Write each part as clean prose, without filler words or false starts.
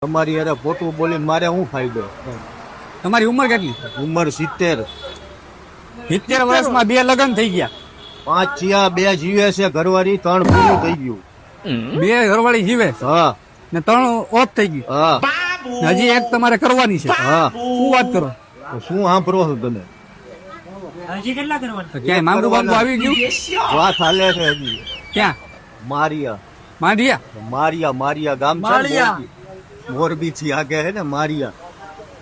તમારી યારે ખોટું બોલીને મારે શું ફાયદો? તમારી ઉંમર કેટલી? ઉંમર 70. 70 વર્ષમાં 2 લગ્ન થઈ ગયા. 5 થયા, 2 જીવે છે, ઘરવાળી 3 પૂરું થઈ ગયું. 2 ઘરવાળી જીવે હા ને 3 ઓફ થઈ ગયું. હા ને હજી એક તમારે કરવાની છે. હા. શું વાત કરો? તો શું સાંભળો છો તમે? તો ક્યાંય માંગુ બાંગુ આવી ગયું? વાત હાલે છે હજી. ક્યાં? મારિયા માંડિયા? મારિયા મારિયા ગામ છે ને મોરબી થી આગે હે ને મારિયા.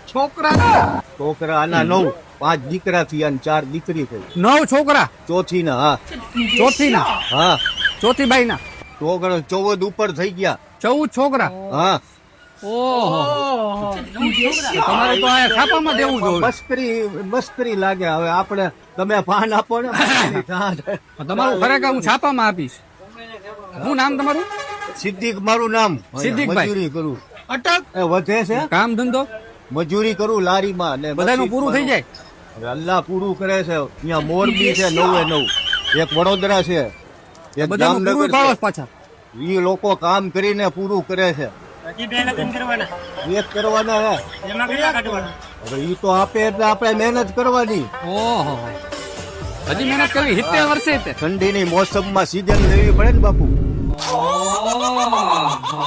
છોકરા આના 9, 5 દીકરા થયા ને 4 દીકરી થઈ. 9 છોકરા? ચોથી ના હા ચોથી ના? હા ચોથી બાઈ ના? છોકરા 14 ઉપર થઈ ગયા. 14 છોકરા? હા ઓહો, તો તમારે તો આ છાપામાં દેવું જોઈએ. મસ્કરી લાગે. હવે આપણે તમે પાન આપો ને. તમારું ખરેખર હું છાપામાં આપીશ. શું નામ તમારું? સિદ્દીક મારું નામ. સિદ્દીકભાઈ. મજૂરી કરું. અટક એ વધે છે. કામ ધંધો મજૂરી કરું લારીમાં ને બધાનું પૂરું થઈ જાય? અલ્લાહ પૂરું કરે છે. અહીંયા મોરબી છે 9 એક વડોદરા છે, એક બધાનું પૂરું જામનગર પાડો છે. પાછા. એ લોકો કામ કરીને પૂરું કરે છે. એક કરવાના હે. હવે ઈ તો આપે એટલે આપણે મહેનત કરવાની. ઓહો, હજી મહેનત કરવી. 70 વર્ષે તે ઠંડીની મોસમમાં સીઝન લેવી પડે ને બાપુ. ઓહો.